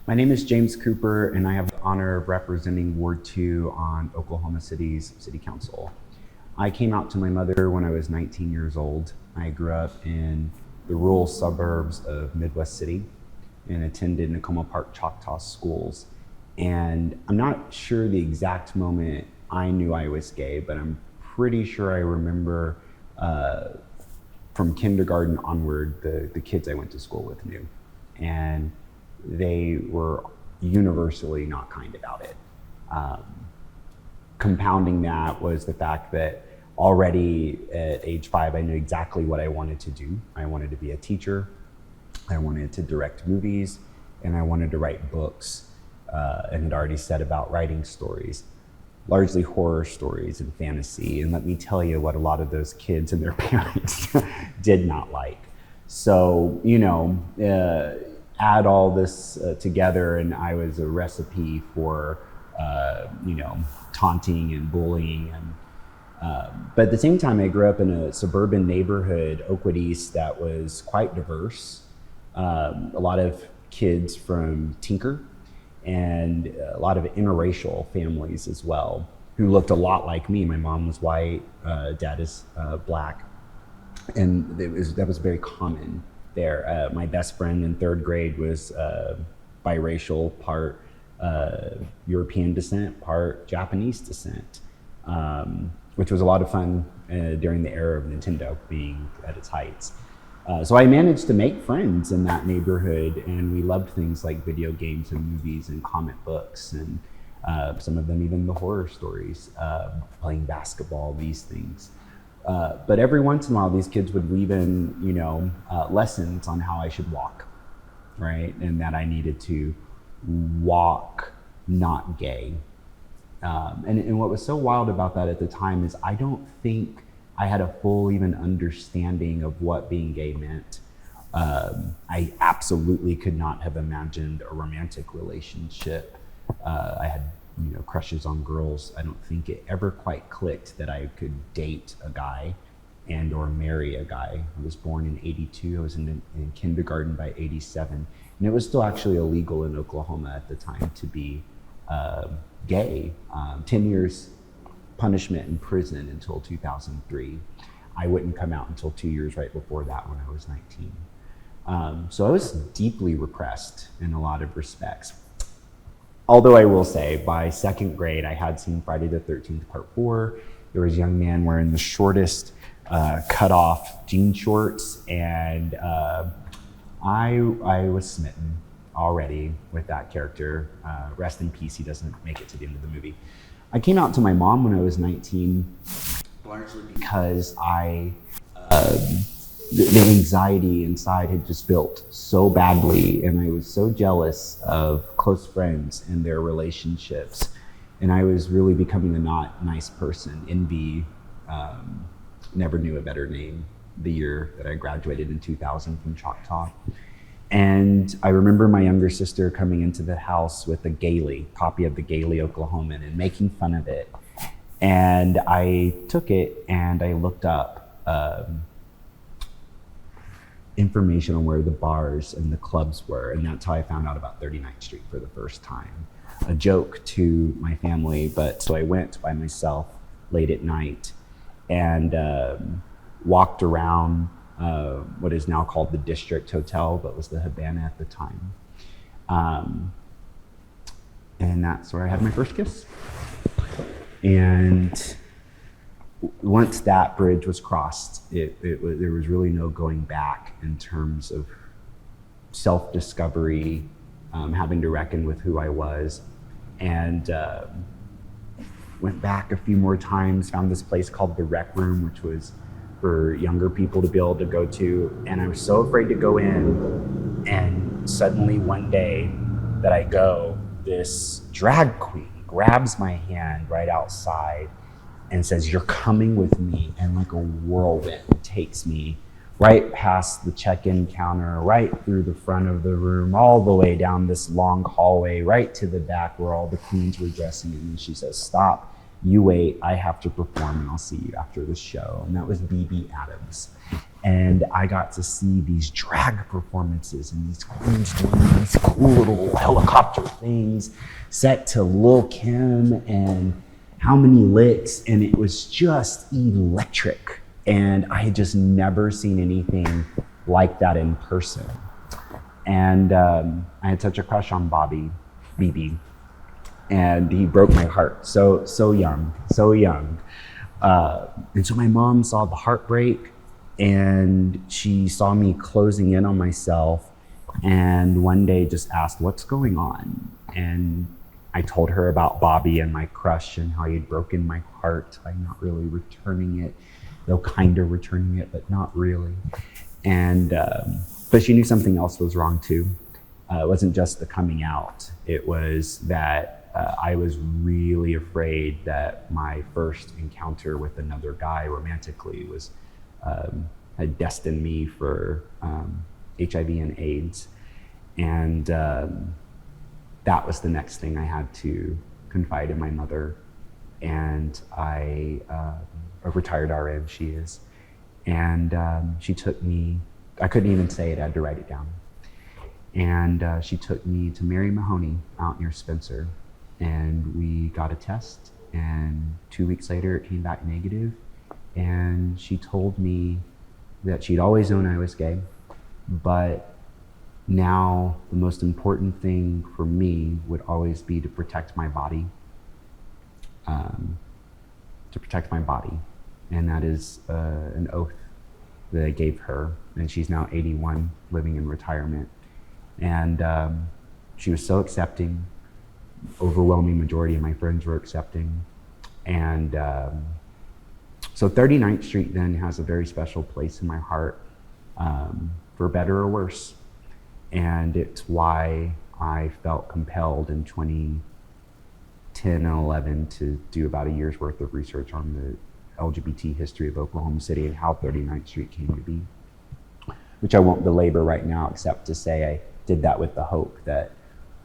My name is James Cooper, and I have the honor of representing Ward 2 on Oklahoma City's City Council. I came out to my mother when I was 19 years old. I grew up in the rural suburbs of Midwest City and attended Nakoma Park Choctaw schools. And I'm not sure the exact moment I knew I was gay, but I'm pretty sure I remember from kindergarten onward, the kids I went to school with knew. And they were universally not kind about it. Compounding that was the fact that already at age 5, I knew exactly what I wanted to do. I wanted to be a teacher, I wanted to direct movies, and I wanted to write books, and had already set about writing stories, largely horror stories and fantasy. And let me tell you what a lot of those kids and their parents did not like. So, add all this together, and I was a recipe for, taunting and bullying. But at the same time, I grew up in a suburban neighborhood, Oakwood East, that was quite diverse. A lot of kids from Tinker, and a lot of interracial families as well, who looked a lot like me. My mom was white, dad is black, and that was very common there. My best friend in 3rd grade was biracial, part European descent, part Japanese descent, which was a lot of fun during the era of Nintendo being at its heights. So I managed to make friends in that neighborhood, and we loved things like video games and movies and comic books, and some of them even the horror stories, playing basketball, these things. But every once in a while, these kids would weave in, lessons on how I should walk, right? And that I needed to walk not gay. And what was so wild about that at the time is I don't think I had a full even understanding of what being gay meant. I absolutely could not have imagined a romantic relationship. I had crushes on girls. I don't think it ever quite clicked that I could date a guy and or marry a guy. I was born in 82. I was in kindergarten by 87. And it was still actually illegal in Oklahoma at the time to be gay. 10 years punishment in prison until 2003. I wouldn't come out until 2 years right before that when I was 19. So I was deeply repressed in a lot of respects. Although I will say, by 2nd grade, I had seen Friday the 13th Part 4. There was a young man wearing the shortest cut-off jean shorts, and I was smitten already with that character. Rest in peace, he doesn't make it to the end of the movie. I came out to my mom when I was 19, largely because the anxiety inside had just built so badly, and I was so jealous of close friends and their relationships, and I was really becoming a not nice person. Envy never knew a better name the year that I graduated in 2000 from Choctaw. And I remember my younger sister coming into the house with a Gailey, copy of the Gailey Oklahoman, and making fun of it. And I took it and I looked up information on where the bars and the clubs were, and that's how I found out about 39th Street for the first time. A joke to my family, but so I went by myself late at night and walked around what is now called the District Hotel, but was the Havana at the time. And that's where I had my first kiss. And once that bridge was crossed, there was really no going back in terms of self-discovery, having to reckon with who I was. And went back a few more times, found this place called the Rec Room, which was for younger people to be able to go to. And I was so afraid to go in. And suddenly one day that I go, this drag queen grabs my hand right outside and says, "You're coming with me," and like a whirlwind takes me right past the check-in counter, right through the front of the room, all the way down this long hallway, right to the back where all the queens were dressing. And she says, "Stop, you wait, I have to perform and I'll see you after the show." And that was BB Adams. And I got to see these drag performances and these queens doing these cool little helicopter things set to Lil' Kim and How Many Licks, and it was just electric. And I had just never seen anything like that in person. And I had such a crush on Bobby, BB, and he broke my heart so young. And so my mom saw the heartbreak, and she saw me closing in on myself, and one day just asked, "What's going on?" And I told her about Bobby and my crush and how he had broken my heart by not really returning it, though kind of returning it, but not really. And but she knew something else was wrong too. It wasn't just the coming out. It was that I was really afraid that my first encounter with another guy romantically was had destined me for HIV and AIDS. And that was the next thing I had to confide in my mother. And I, a retired RN she is, and she took me, I couldn't even say it, I had to write it down. And she took me to Mary Mahoney out near Spencer, and we got a test, and 2 weeks later it came back negative. And she told me that she'd always known I was gay, but now the most important thing for me would always be to protect my body, And that is an oath that I gave her. And she's now 81, living in retirement. And she was so accepting. Overwhelming majority of my friends were accepting. And so 39th Street then has a very special place in my heart, for better or worse. And it's why I felt compelled in 2010 and 11 to do about a year's worth of research on the LGBT history of Oklahoma City and how 39th Street came to be, which I won't belabor right now, except to say I did that with the hope that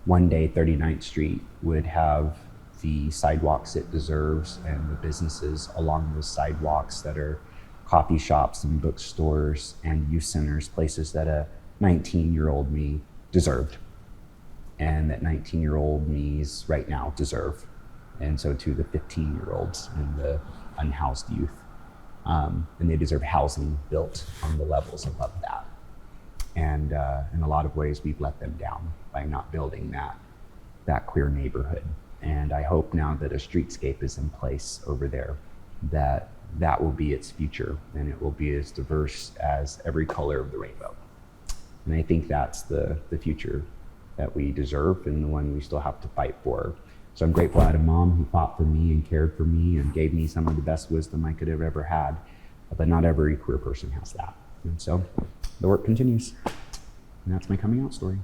one day 39th Street would have the sidewalks it deserves and the businesses along those sidewalks that are coffee shops and bookstores and youth centers, places that a 19-year-old me deserved, and that 19-year-old me's right now deserve. And so to the 15-year-olds and the unhoused youth. And they deserve housing built on the levels above that. And in a lot of ways, we've let them down by not building that queer neighborhood. And I hope now that a streetscape is in place over there, that will be its future, and it will be as diverse as every color of the rainbow. And I think that's the future that we deserve, and the one we still have to fight for. So I'm grateful I had a mom who fought for me and cared for me and gave me some of the best wisdom I could have ever had. But not every queer person has that. And so the work continues. And that's my coming out story.